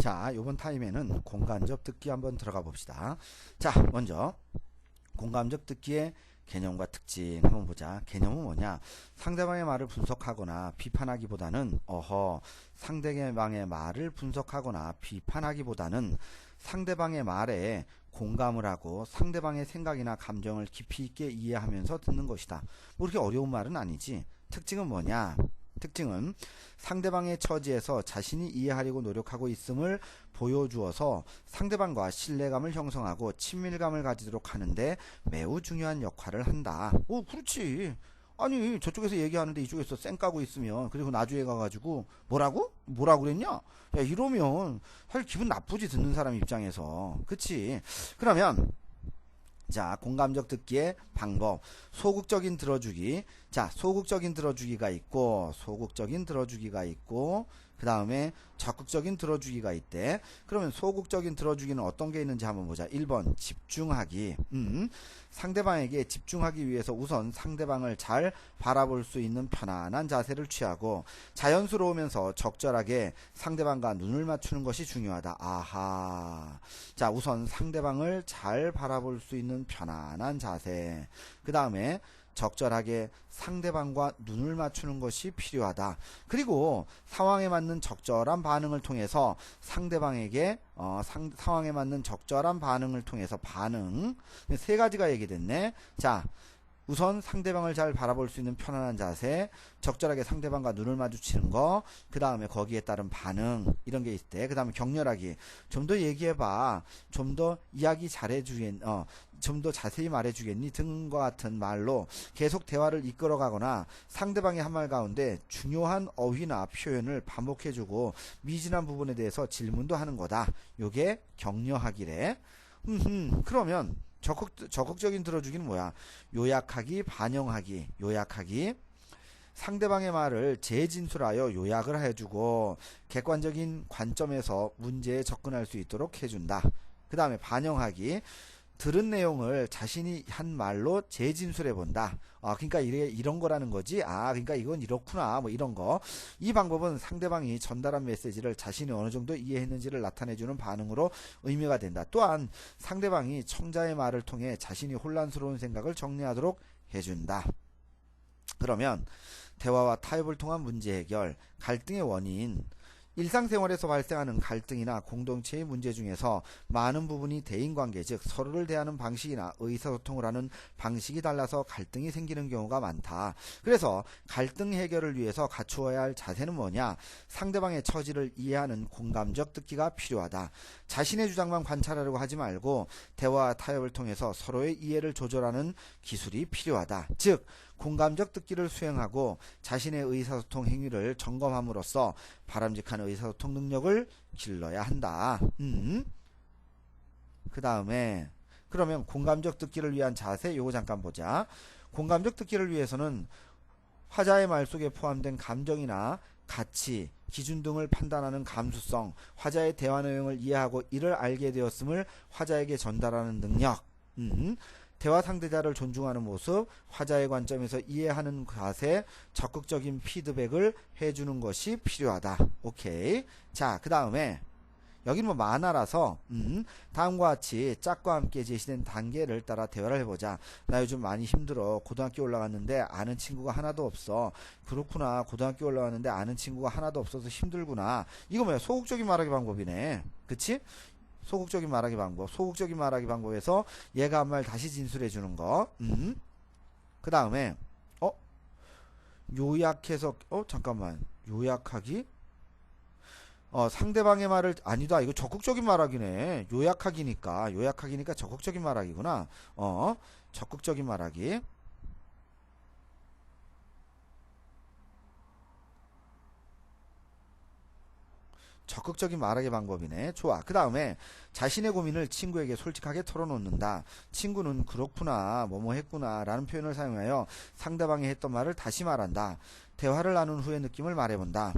자, 요번 타임에는 공감적 듣기 한번 들어가 봅시다. 자, 먼저 공감적 듣기의 개념과 특징 한번 보자. 개념은 뭐냐? 상대방의 말을 분석하거나 비판하기보다는 상대방의 말을 분석하거나 비판하기보다는 상대방의 말에 공감을 하고 상대방의 생각이나 감정을 깊이 있게 이해하면서 듣는 것이다. 뭐 그렇게 어려운 말은 아니지. 특징은 뭐냐? 특징은 상대방의 처지에서 자신이 이해하려고 노력하고 있음을 보여주어서 상대방과 신뢰감을 형성하고 친밀감을 가지도록 하는데 매우 중요한 역할을 한다. 오, 그렇지. 아니, 저쪽에서 얘기하는데 이쪽에서 쌩 까고 있으면, 그리고 나중에 가가지고 뭐라고 그랬냐? 야, 이러면 사실 기분 나쁘지, 듣는 사람 입장에서. 그치? 그러면 자, 공감적 듣기의 방법. 소극적인 들어주기. 자, 소극적인 들어주기가 있고, 그 다음에 적극적인 들어주기가 있대. 그러면 소극적인 들어주기는 어떤 게 있는지 한번 보자. 1번, 집중하기. 상대방에게 집중하기 위해서 우선 상대방을 잘 바라볼 수 있는 편안한 자세를 취하고, 자연스러우면서 적절하게 상대방과 눈을 맞추는 것이 중요하다. 아하. 자, 우선 상대방을 잘 바라볼 수 있는 편안한 자세. 그 다음에 적절하게 상대방과 눈을 맞추는 것이 필요하다. 그리고 상황에 맞는 적절한 반응을 통해서 상대방에게 상황에 맞는 적절한 반응을 통해서 세 가지가 얘기됐네. 자, 우선 상대방을 잘 바라볼 수 있는 편안한 자세, 적절하게 상대방과 눈을 마주치는 거, 그 다음에 거기에 따른 반응, 이런 게 있대. 그 다음에 격렬하기. 좀 더 얘기해봐. 좀 더 이야기 좀 더 자세히 말해주겠니? 등과 같은 말로 계속 대화를 이끌어가거나 상대방의 한 말 가운데 중요한 어휘나 표현을 반복해주고 미진한 부분에 대해서 질문도 하는 거다. 요게 격려하기래. 그러면 적극적인 들어주기는 뭐야? 요약하기, 반영하기. 요약하기. 상대방의 말을 재진술하여 요약을 해주고 객관적인 관점에서 문제에 접근할 수 있도록 해준다. 그 다음에 반영하기. 들은 내용을 자신이 한 말로 재진술해 본다. 그러니까 이런 거라는 거지. 그러니까 이건 이렇구나. 뭐 이런 거. 이 방법은 상대방이 전달한 메시지를 자신이 어느 정도 이해했는지를 나타내주는 반응으로 의미가 된다. 또한 상대방이 청자의 말을 통해 자신이 혼란스러운 생각을 정리하도록 해준다. 그러면 대화와 타협을 통한 문제 해결, 갈등의 원인. 일상생활에서 발생하는 갈등이나 공동체의 문제 중에서 많은 부분이 대인관계, 즉 서로를 대하는 방식이나 의사소통을 하는 방식이 달라서 갈등이 생기는 경우가 많다. 그래서 갈등 해결을 위해서 갖추어야 할 자세는 뭐냐? 상대방의 처지를 이해하는 공감적 듣기가 필요하다. 자신의 주장만 관찰하려고 하지 말고 대화와 타협을 통해서 서로의 이해를 조절하는 기술이 필요하다. 즉 공감적 듣기를 수행하고 자신의 의사소통 행위를 점검함으로써 바람직한 의사소통 능력을 길러야 한다. 그 다음에 그러면 공감적 듣기를 위한 자세 요거 잠깐 보자. 공감적 듣기를 위해서는 화자의 말 속에 포함된 감정이나 가치, 기준 등을 판단하는 감수성, 화자의 대화 내용을 이해하고 이를 알게 되었음을 화자에게 전달하는 능력, 대화 상대자를 존중하는 모습, 화자의 관점에서 이해하는 자세, 적극적인 피드백을 해주는 것이 필요하다. 오케이. 자, 그 다음에 여기는 뭐 만화라서 다음과 같이 짝과 함께 제시된 단계를 따라 대화를 해보자. 나 요즘 많이 힘들어. 고등학교 올라갔는데 아는 친구가 하나도 없어. 그렇구나. 고등학교 올라갔는데 아는 친구가 하나도 없어서 힘들구나. 이거 뭐야? 소극적인 말하기 방법이네. 그치? 소극적인 말하기 방법. 소극적인 말하기 방법에서 얘가 한 말 다시 진술해 주는 거. 그 다음에 요약해서 잠깐만. 요약하기? 상대방의 말을 아니다. 이거 적극적인 말하기네. 요약하기니까 적극적인 말하기구나. 적극적인 말하기. 적극적인 말하기 방법이네. 좋아. 그 다음에 자신의 고민을 친구에게 솔직하게 털어놓는다. 친구는 그렇구나, 뭐뭐 했구나 라는 표현을 사용하여 상대방이 했던 말을 다시 말한다. 대화를 나눈 후의 느낌을 말해본다.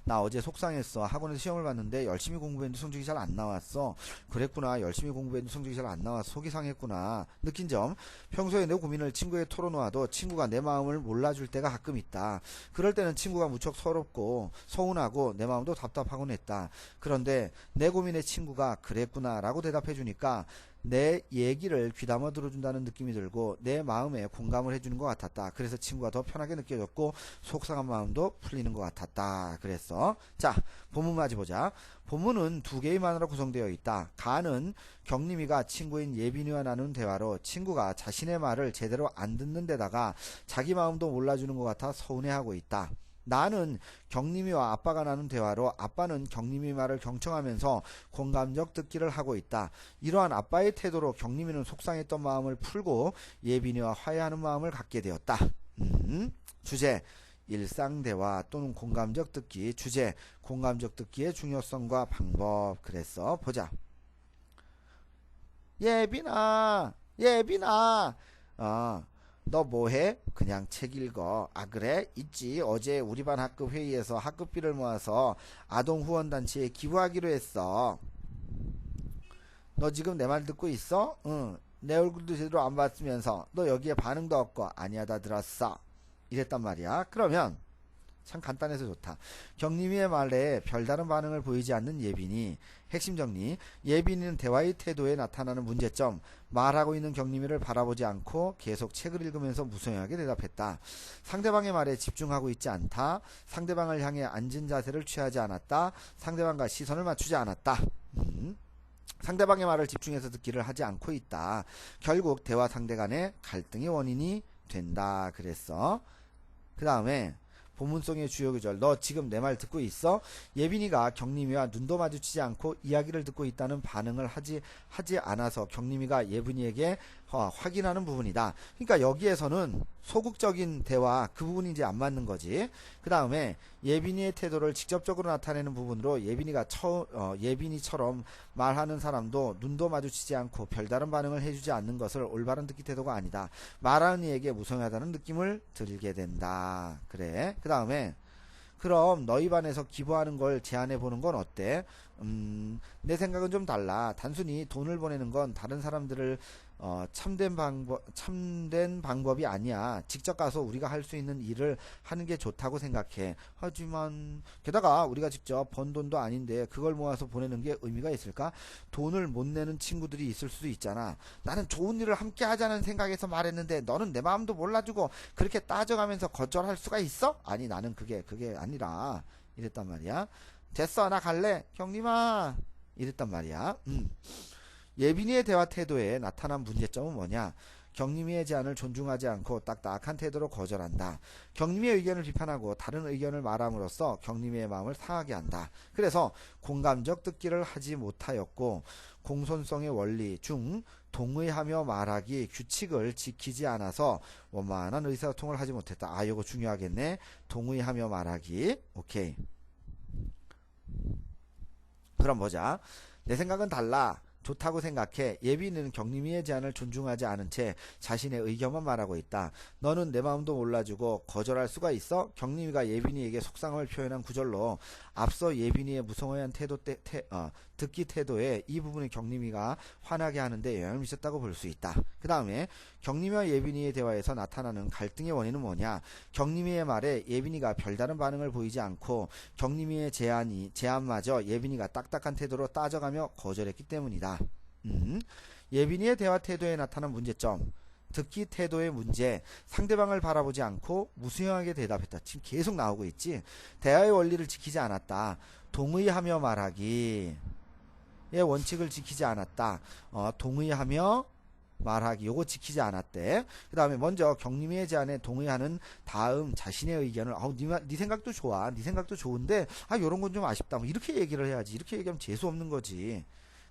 나 어제 속상했어. 학원에서 시험을 봤는데 열심히 공부했는데 성적이 잘 안 나왔어. 그랬구나. 열심히 공부했는데 성적이 잘 안 나와서 속이 상했구나. 느낀 점. 평소에 내 고민을 친구에 털어놓아도 친구가 내 마음을 몰라줄 때가 가끔 있다. 그럴 때는 친구가 무척 서럽고 서운하고 내 마음도 답답하곤 했다. 그런데 내 고민에 친구가 그랬구나 라고 대답해 주니까 내 얘기를 귀담아 들어준다는 느낌이 들고 내 마음에 공감을 해주는 것 같았다. 그래서 친구가 더 편하게 느껴졌고 속상한 마음도 풀리는 것 같았다. 그랬어. 자, 본문 맞이 보자. 본문은 두 개의 만화로 구성되어 있다. 가는 경림이가 친구인 예빈이와 나눈 대화로 친구가 자신의 말을 제대로 안 듣는 데다가 자기 마음도 몰라주는 것 같아 서운해하고 있다. 나는 경림이와 아빠가 나눈 대화로 아빠는 경림이 말을 경청하면서 공감적 듣기를 하고 있다. 이러한 아빠의 태도로 경림이는 속상했던 마음을 풀고 예빈이와 화해하는 마음을 갖게 되었다. 주제 일상대화 또는 공감적 듣기. 주제 공감적 듣기의 중요성과 방법. 그랬어. 보자. 예빈아 너 뭐해? 그냥 책 읽어. 아 그래? 있지. 어제 우리 반 학급 회의에서 학급비를 모아서 아동후원단체에 기부하기로 했어. 너 지금 내 말 듣고 있어? 응. 내 얼굴도 제대로 안 봤으면서 너 여기에 반응도 없고 아니야 다 들었어. 이랬단 말이야. 그러면 참 간단해서 좋다. 경림이의 말에 별다른 반응을 보이지 않는 예빈이. 핵심 정리. 예빈이는 대화의 태도에 나타나는 문제점. 말하고 있는 경림이를 바라보지 않고 계속 책을 읽으면서 무성하게 대답했다. 상대방의 말에 집중하고 있지 않다. 상대방을 향해 앉은 자세를 취하지 않았다. 상대방과 시선을 맞추지 않았다. 상대방의 말을 집중해서 듣기를 하지 않고 있다. 결국 대화 상대 간의 갈등의 원인이 된다. 그랬어. 그 다음에 본문송의 주요 구절. 너 지금 내 말 듣고 있어? 예빈이가 경림이와 눈도 마주치지 않고 이야기를 듣고 있다는 반응을 하지 않아서 경림이가 예빈이에게 확인하는 부분이다. 그러니까 여기에서는 소극적인 대화 그 부분이 이제 안 맞는 거지. 그 다음에 예빈이의 태도를 직접적으로 나타내는 부분으로 예빈이처럼 말하는 사람도 눈도 마주치지 않고 별다른 반응을 해주지 않는 것을 올바른 듣기 태도가 아니다. 말하는 이에게 무성하다는 느낌을 들게 된다. 그래. 그 다음에 그럼 너희 반에서 기부하는 걸 제안해 보는 건 어때? 내 생각은 좀 달라. 단순히 돈을 보내는 건 다른 사람들을 참된 방법이 아니야. 직접 가서 우리가 할 수 있는 일을 하는 게 좋다고 생각해. 하지만 게다가 우리가 직접 번 돈도 아닌데 그걸 모아서 보내는 게 의미가 있을까? 돈을 못 내는 친구들이 있을 수도 있잖아. 나는 좋은 일을 함께 하자는 생각에서 말했는데 너는 내 마음도 몰라주고 그렇게 따져가면서 거절할 수가 있어? 아니 나는 그게 아니라 이랬단 말이야. 됐어 나 갈래. 경림아 이랬단 말이야. 예빈이의 대화 태도에 나타난 문제점은 뭐냐? 경림이의 제안을 존중하지 않고 딱딱한 태도로 거절한다. 경림이의 의견을 비판하고 다른 의견을 말함으로써 경림이의 마음을 상하게 한다. 그래서 공감적 듣기를 하지 못하였고 공손성의 원리 중 동의하며 말하기 규칙을 지키지 않아서 원만한 의사소통을 하지 못했다. 아 이거 중요하겠네. 동의하며 말하기. 오케이. 그럼 보자. 내 생각은 달라. 좋다고 생각해. 예빈이는 경림이의 제안을 존중하지 않은 채 자신의 의견만 말하고 있다. 너는 내 마음도 몰라주고 거절할 수가 있어? 경림이가 예빈이에게 속상함을 표현한 구절로 앞서 예빈이의 무성의한 듣기 태도에 이 부분이 경림이가 화나게 하는데 영향을 미쳤다고 볼 수 있다. 그 다음에 경림이와 예빈이의 대화에서 나타나는 갈등의 원인은 뭐냐? 경림이의 말에 예빈이가 별다른 반응을 보이지 않고 경림이의 제안마저 예빈이가 딱딱한 태도로 따져가며 거절했기 때문이다. 예빈이의 대화 태도에 나타난 문제점. 듣기 태도의 문제. 상대방을 바라보지 않고 무수용하게 대답했다. 지금 계속 나오고 있지. 대화의 원리를 지키지 않았다. 동의하며 말하기. 의 원칙을 지키지 않았다. 동의하며 말하기 요거 지키지 않았대. 그 다음에 먼저 경림이의 제안에 동의하는 다음 자신의 의견을 네 생각도 좋아. 네 생각도 좋은데 요런 건 좀 아쉽다. 뭐 이렇게 얘기를 해야지. 이렇게 얘기하면 재수 없는 거지.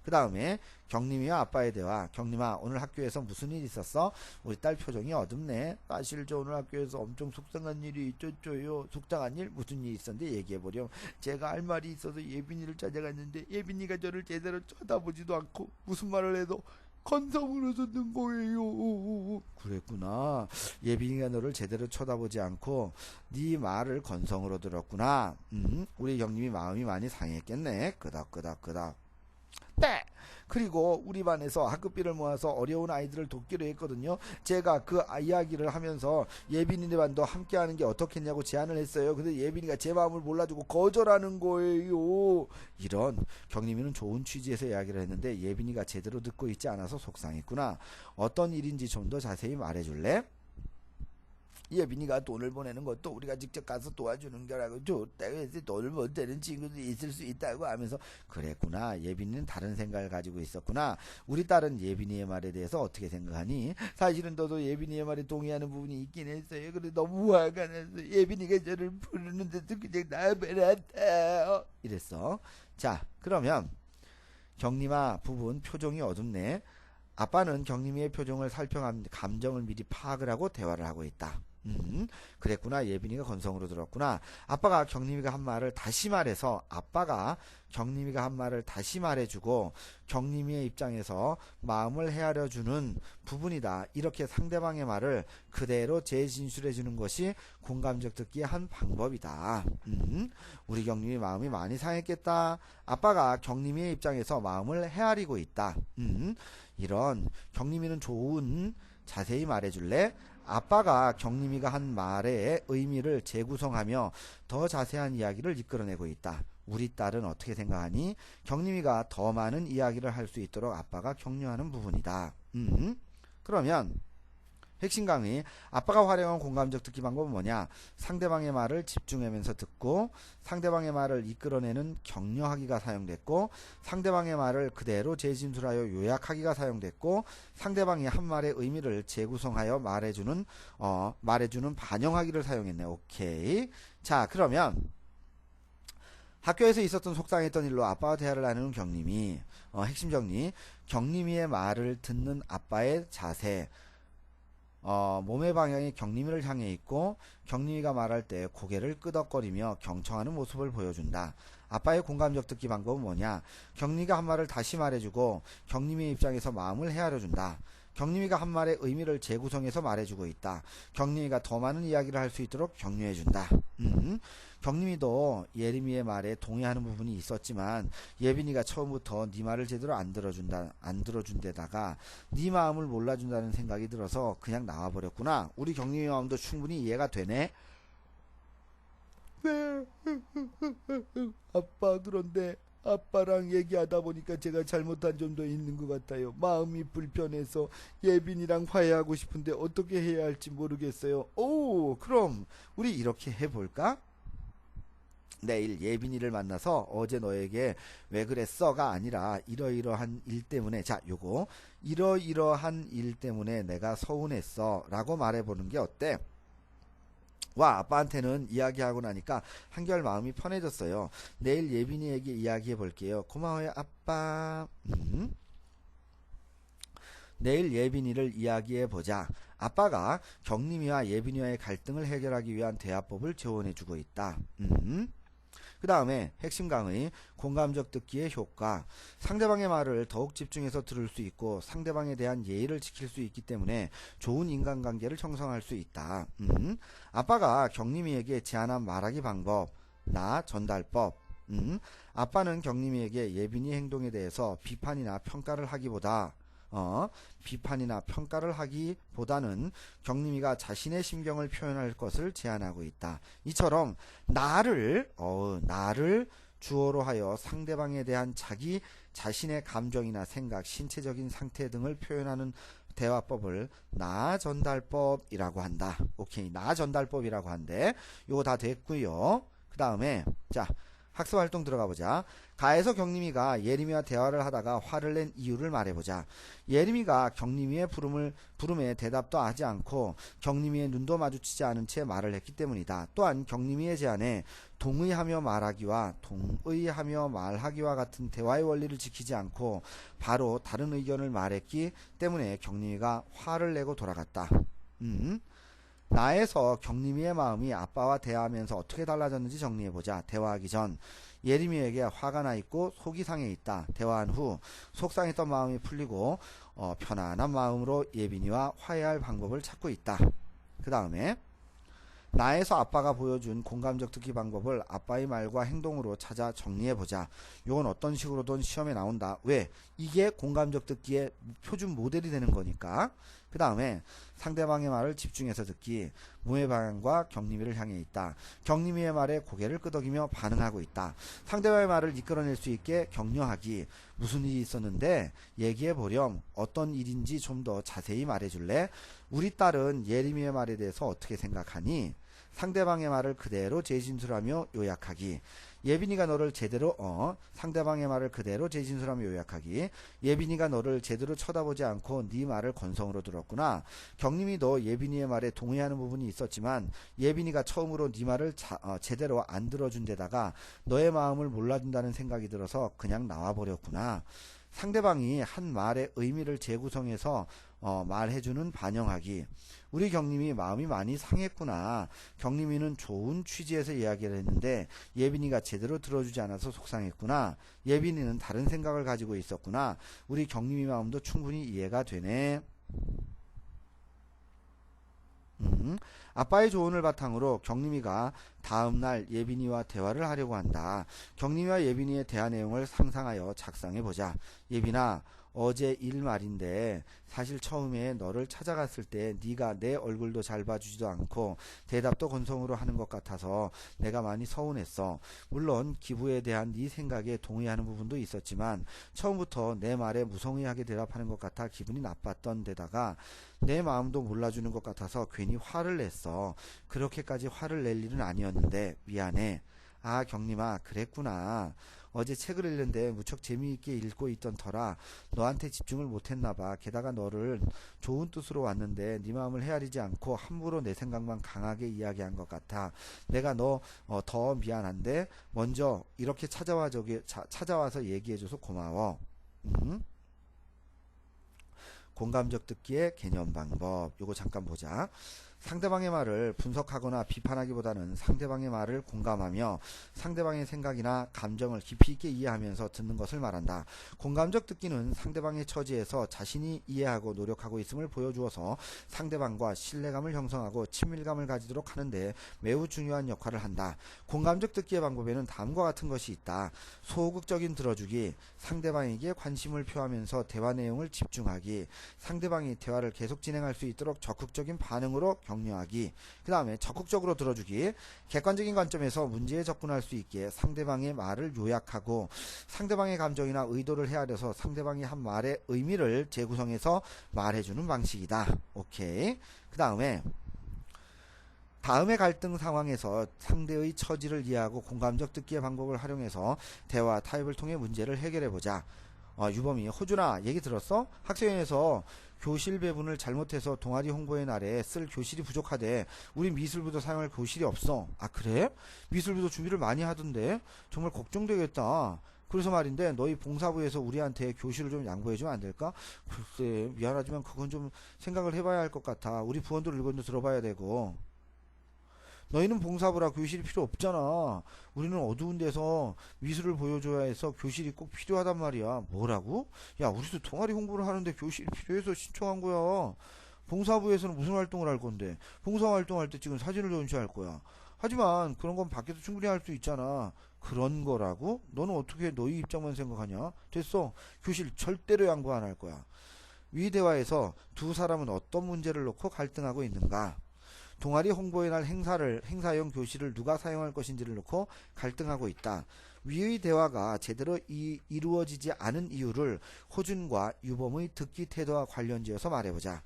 그 다음에 경림이와 아빠의 대화. 경림아 오늘 학교에서 무슨 일 있었어? 우리 딸 표정이 어둡네. 사실 저 오늘 학교에서 엄청 속상한 일이 있었죠요. 속상한 일? 무슨 일이 있었는데 얘기해보렴. 제가 할 말이 있어서 예빈이를 찾아갔는데 예빈이가 저를 제대로 쳐다보지도 않고 무슨 말을 해도 건성으로 듣는 거예요. 그랬구나. 예빈이가 너를 제대로 쳐다보지 않고 네 말을 건성으로 들었구나. 우리 형님이 마음이 많이 상했겠네. 끄덕끄덕끄덕. 네. 그리고 우리 반에서 학급비를 모아서 어려운 아이들을 돕기로 했거든요. 제가 그 이야기를 하면서 예빈이네 반도 함께 하는 게 어떻겠냐고 제안을 했어요. 근데 예빈이가 제 마음을 몰라주고 거절하는 거예요. 이런, 경림이는 좋은 취지에서 이야기를 했는데 예빈이가 제대로 듣고 있지 않아서 속상했구나. 어떤 일인지 좀 더 자세히 말해줄래? 예빈이가 돈을 보내는 것도 우리가 직접 가서 도와주는 거라고 좋다고 해서 돈을 못 되는 친구도 있을 수 있다고 하면서. 그랬구나. 예빈이는 다른 생각을 가지고 있었구나. 우리 딸은 예빈이의 말에 대해서 어떻게 생각하니? 사실은 너도 예빈이의 말에 동의하는 부분이 있긴 했어요. 근데 너무 화가 나서 예빈이가 저를 부르는데도 그냥 나베라다 이랬어. 자, 그러면 경림아 부분 표정이 어둡네. 아빠는 경림이의 표정을 살펴 감정을 미리 파악을 하고 대화를 하고 있다. 그랬구나. 예빈이가 건성으로 들었구나. 아빠가 경림이가 한 말을 다시 말해서, 아빠가 경림이가 한 말을 다시 말해주고 경림이의 입장에서 마음을 헤아려주는 부분이다. 이렇게 상대방의 말을 그대로 재진술해주는 것이 공감적 듣기의 한 방법이다. 우리 경림이 마음이 많이 상했겠다. 아빠가 경림이의 입장에서 마음을 헤아리고 있다. 이런, 경림이는 좋은, 자세히 말해줄래? 아빠가 경림이가 한 말의 의미를 재구성하며 더 자세한 이야기를 이끌어내고 있다. 우리 딸은 어떻게 생각하니? 경림이가 더 많은 이야기를 할 수 있도록 아빠가 격려하는 부분이다. 그러면 핵심 강의, 아빠가 활용한 공감적 듣기 방법은 뭐냐? 상대방의 말을 집중하면서 듣고, 상대방의 말을 이끌어내는 격려하기가 사용됐고, 상대방의 말을 그대로 재진술하여 요약하기가 사용됐고, 상대방이 한 말의 의미를 재구성하여 말해주는 반영하기를 사용했네. 오케이. 자, 그러면 학교에서 있었던 속상했던 일로 아빠와 대화를 나누는 경림이, 핵심 정리, 경림이의 말을 듣는 아빠의 자세, 몸의 방향이 경림이를 향해 있고 경림이가 말할 때 고개를 끄덕거리며 경청하는 모습을 보여준다. 아빠의 공감적 듣기 방법은 뭐냐? 경림이가 한 말을 다시 말해주고 경림이의 입장에서 마음을 헤아려준다. 경림이가 한 말의 의미를 재구성해서 말해주고 있다. 경림이가 더 많은 이야기를 할 수 있도록 격려해준다. 경림이도 예림이의 말에 동의하는 부분이 있었지만 예빈이가 처음부터 네 말을 제대로 안 들어준 데다가 네 마음을 몰라준다는 생각이 들어서 그냥 나와버렸구나. 우리 경림이 마음도 충분히 이해가 되네. 네. 아빠, 그런데 아빠랑 얘기하다 보니까 제가 잘못한 점도 있는 것 같아요. 마음이 불편해서 예빈이랑 화해하고 싶은데 어떻게 해야 할지 모르겠어요. 오, 그럼 우리 이렇게 해볼까? 내일 예빈이를 만나서 어제 너에게 왜 그랬어가 아니라 이러이러한 일 때문에, 자, 요거 이러이러한 일 때문에 내가 서운했어 라고 말해보는 게 어때? 와, 아빠한테는 이야기하고 나니까 한결 마음이 편해졌어요. 내일 예빈이에게 이야기해 볼게요. 고마워요 아빠. 내일 예빈이를 이야기해 보자. 아빠가 경림이와 예빈이와의 갈등을 해결하기 위한 대화법을 제안해 주고 있다. 그 다음에 핵심 강의, 공감적 듣기의 효과. 상대방의 말을 더욱 집중해서 들을 수 있고 상대방에 대한 예의를 지킬 수 있기 때문에 좋은 인간관계를 형성할 수 있다. 아빠가 경림이에게 제안한 말하기 방법, 나 전달법. 아빠는 경림이에게 예빈이 행동에 대해서 비판이나 평가를 하기보다는 경림이가 자신의 심경을 표현할 것을 제안하고 있다. 이처럼 나를 주어로 하여 상대방에 대한 자신의 감정이나 생각, 신체적인 상태 등을 표현하는 대화법을 나 전달법이라고 한다. 오케이, 나 전달법이라고 한대. 요거 다 됐고요. 그 다음에 자, 학습활동 들어가 보자. 가에서 경림이가 예림이와 대화를 하다가 화를 낸 이유를 말해보자. 예림이가 경림이의 부름에 대답도 하지 않고 경림이의 눈도 마주치지 않은 채 말을 했기 때문이다. 또한 경림이의 제안에 동의하며 말하기와 같은 대화의 원리를 지키지 않고 바로 다른 의견을 말했기 때문에 경림이가 화를 내고 돌아갔다. 나에서 경림이의 마음이 아빠와 대화하면서 어떻게 달라졌는지 정리해보자. 대화하기 전 예림이에게 화가 나 있고 속이 상해 있다. 대화한 후 속상했던 마음이 풀리고 편안한 마음으로 예빈이와 화해할 방법을 찾고 있다. 그 다음에 나에서 아빠가 보여준 공감적 듣기 방법을 아빠의 말과 행동으로 찾아 정리해보자. 이건 어떤 식으로든 시험에 나온다. 왜? 이게 공감적 듣기의 표준 모델이 되는 거니까. 그 다음에 상대방의 말을 집중해서 듣기. 무의 방향과 경림이를 향해 있다. 경림이의 말에 고개를 끄덕이며 반응하고 있다. 상대방의 말을 이끌어낼 수 있게 격려하기. 무슨 일이 있었는데 얘기해보렴. 어떤 일인지 좀 더 자세히 말해줄래? 우리 딸은 예림이의 말에 대해서 어떻게 생각하니? 상대방의 말을 그대로 재진술하며 요약하기. 예빈이가 너를 제대로 상대방의 말을 그대로 재진술하며 요약하기. 예빈이가 너를 제대로 쳐다보지 않고 네 말을 건성으로 들었구나. 경림이도 예빈이의 말에 동의하는 부분이 있었지만 예빈이가 처음으로 네 말을 제대로 안 들어준 데다가 너의 마음을 몰라준다는 생각이 들어서 그냥 나와버렸구나. 상대방이 한 말의 의미를 재구성해서 말해주는 반영하기. 우리 경림이 마음이 많이 상했구나. 경림이는 좋은 취지에서 이야기를 했는데 예빈이가 제대로 들어주지 않아서 속상했구나. 예빈이는 다른 생각을 가지고 있었구나. 우리 경림이 마음도 충분히 이해가 되네. 아빠의 조언을 바탕으로 경림이가 다음날 예빈이와 대화를 하려고 한다. 경림이와 예빈이의 대화 내용을 상상하여 작성해보자. 예빈아, 어제 일 말인데 사실 처음에 너를 찾아갔을 때 네가 내 얼굴도 잘 봐주지도 않고 대답도 건성으로 하는 것 같아서 내가 많이 서운했어. 물론 기부에 대한 네 생각에 동의하는 부분도 있었지만 처음부터 내 말에 무성의하게 대답하는 것 같아 기분이 나빴던 데다가 내 마음도 몰라주는 것 같아서 괜히 화를 냈어. 그렇게까지 화를 낼 일은 아니었는데 미안해. 아, 경림아, 그랬구나. 어제 책을 읽는데 무척 재미있게 읽고 있던 터라 너한테 집중을 못했나봐. 게다가 너를 좋은 뜻으로 왔는데 네 마음을 헤아리지 않고 함부로 내 생각만 강하게 이야기한 것 같아. 내가 너 더 미안한데 먼저 이렇게 찾아와서 얘기해줘서 고마워. 공감적 듣기의 개념 방법. 요거 잠깐 보자. 상대방의 말을 분석하거나 비판하기보다는 상대방의 말을 공감하며 상대방의 생각이나 감정을 깊이 있게 이해하면서 듣는 것을 말한다. 공감적 듣기는 상대방의 처지에서 자신이 이해하고 노력하고 있음을 보여주어서 상대방과 신뢰감을 형성하고 친밀감을 가지도록 하는데 매우 중요한 역할을 한다. 공감적 듣기의 방법에는 다음과 같은 것이 있다. 소극적인 들어주기, 상대방에게 관심을 표하면서 대화 내용을 집중하기, 상대방이 대화를 계속 진행할 수 있도록 적극적인 반응으로 격려하기. 그 다음에 적극적으로 들어주기. 객관적인 관점에서 문제에 접근할 수 있게 상대방의 말을 요약하고 상대방의 감정이나 의도를 헤아려서 상대방이 한 말의 의미를 재구성해서 말해주는 방식이다. 오케이. 그 다음에 다음의 갈등 상황에서 상대의 처지를 이해하고 공감적 듣기의 방법을 활용해서 대화 타협을 통해 문제를 해결해보자. 유범이, 호준아, 얘기 들었어? 학생회에서 교실 배분을 잘못해서 동아리 홍보의 날에 쓸 교실이 부족하대. 우리 미술부도 사용할 교실이 없어. 아, 그래? 미술부도 준비를 많이 하던데 정말 걱정되겠다. 그래서 말인데 너희 봉사부에서 우리한테 교실을 좀 양보해주면 안 될까? 글쎄, 미안하지만 그건 좀 생각을 해봐야 할 것 같아. 우리 부원들 의견도 들어봐야 되고. 너희는 봉사부라 교실이 필요 없잖아. 우리는 어두운 데서 미술을 보여줘야 해서 교실이 꼭 필요하단 말이야. 뭐라고? 야, 우리도 동아리 홍보를 하는데 교실이 필요해서 신청한 거야. 봉사부에서는 무슨 활동을 할 건데? 봉사활동할 때 찍은 사진을 전시할 거야. 하지만 그런 건 밖에서 충분히 할 수 있잖아. 그런 거라고? 너는 어떻게 너희 입장만 생각하냐? 됐어. 교실 절대로 양보 안 할 거야. 위 대화에서 두 사람은 어떤 문제를 놓고 갈등하고 있는가? 동아리 홍보의 날 행사용 교실을 누가 사용할 것인지를 놓고 갈등하고 있다. 위의 대화가 제대로 이루어지지 않은 이유를 호준과 유범의 듣기 태도와 관련지어서 말해보자.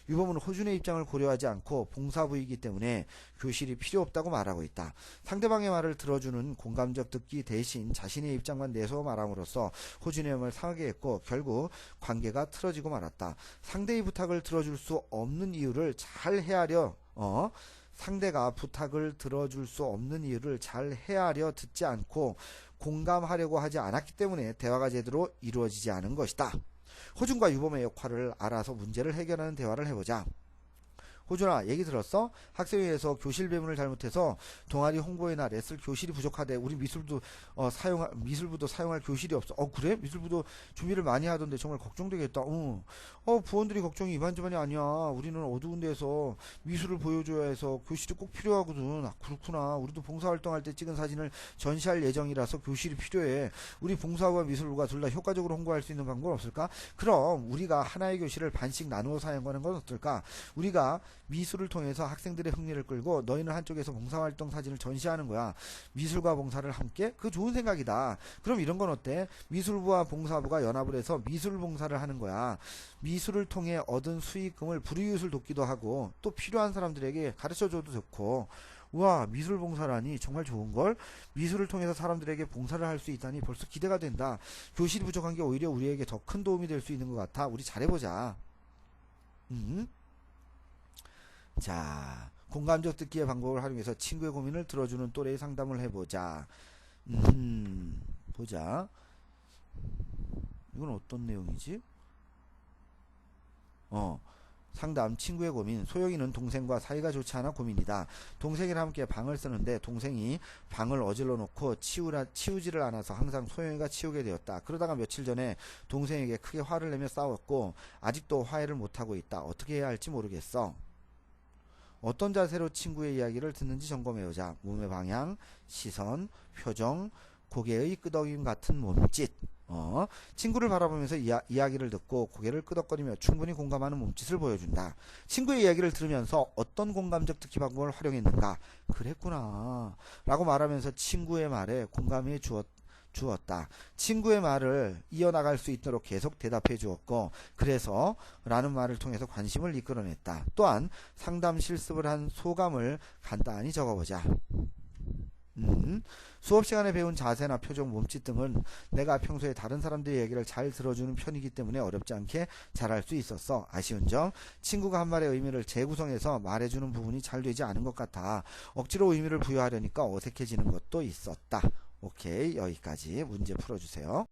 유범은 호준의 입장을 고려하지 않고 봉사부이기 때문에 교실이 필요 없다고 말하고 있다. 상대방의 말을 들어주는 공감적 듣기 대신 자신의 입장만 내서 말함으로써 호준의 마음을 상하게 했고 결국 관계가 틀어지고 말았다. 상대의 부탁을 들어줄 수 없는 이유를 잘 헤아려 상대가 부탁을 들어줄 수 없는 이유를 잘 헤아려 듣지 않고 공감하려고 하지 않았기 때문에 대화가 제대로 이루어지지 않은 것이다. 호준과 유범의 역할을 알아서 문제를 해결하는 대화를 해보자. 호준아, 얘기 들었어? 학생회에서 교실 배분을 잘못해서 동아리 홍보회나 레슬 교실이 부족하대. 우리 미술부도 사용할 교실이 없어. 그래? 미술부도 준비를 많이 하던데 정말 걱정되겠다. 부원들이 걱정이 이만저만이 아니야. 우리는 어두운 데서 미술을 보여줘야 해서 교실이 꼭 필요하거든. 그렇구나. 우리도 봉사활동할 때 찍은 사진을 전시할 예정이라서 교실이 필요해. 우리 봉사부와 미술부가 둘 다 효과적으로 홍보할 수 있는 방법 없을까? 그럼 우리가 하나의 교실을 반씩 나누어 사용하는 건 어떨까? 우리가 미술을 통해서 학생들의 흥미를 끌고 너희는 한쪽에서 봉사활동 사진을 전시하는 거야. 미술과 봉사를 함께? 그 좋은 생각이다. 그럼 이런 건 어때? 미술부와 봉사부가 연합을 해서 미술 봉사를 하는 거야. 미술을 통해 얻은 수익금을 불이웃을 돕기도 하고 또 필요한 사람들에게 가르쳐줘도 좋고. 우와, 미술 봉사라니 정말 좋은걸? 미술을 통해서 사람들에게 봉사를 할 수 있다니 벌써 기대가 된다. 교실이 부족한 게 오히려 우리에게 더 큰 도움이 될 수 있는 것 같아. 우리 잘해보자. 자, 공감적 듣기의 방법을 활용해서 친구의 고민을 들어주는 또래의 상담을 해보자. 보자. 이건 어떤 내용이지? 상담, 친구의 고민. 소영이는 동생과 사이가 좋지 않아 고민이다. 동생이랑 함께 방을 쓰는데 동생이 방을 어질러 놓고 치우지를 않아서 항상 소영이가 치우게 되었다. 그러다가 며칠 전에 동생에게 크게 화를 내며 싸웠고 아직도 화해를 못하고 있다. 어떻게 해야 할지 모르겠어. 어떤 자세로 친구의 이야기를 듣는지 점검해보자. 몸의 방향, 시선, 표정, 고개의 끄덕임 같은 몸짓. 친구를 바라보면서 이야기를 듣고 고개를 끄덕거리며 충분히 공감하는 몸짓을 보여준다. 친구의 이야기를 들으면서 어떤 공감적 듣기 방법을 활용했는가? 그랬구나 라고 말하면서 친구의 말에 공감해 주었다. 친구의 말을 이어나갈 수 있도록 계속 대답해 주었고, 그래서 라는 말을 통해서 관심을 이끌어냈다. 또한 상담 실습을 한 소감을 간단히 적어보자. 수업 시간에 배운 자세나 표정, 몸짓 등은 내가 평소에 다른 사람들의 얘기를 잘 들어주는 편이기 때문에 어렵지 않게 잘할 수 있었어. 아쉬운 점, 친구가 한 말의 의미를 재구성해서 말해주는 부분이 잘 되지 않은 것 같아. 억지로 의미를 부여하려니까 어색해지는 것도 있었다. 오케이, 여기까지 문제 풀어주세요.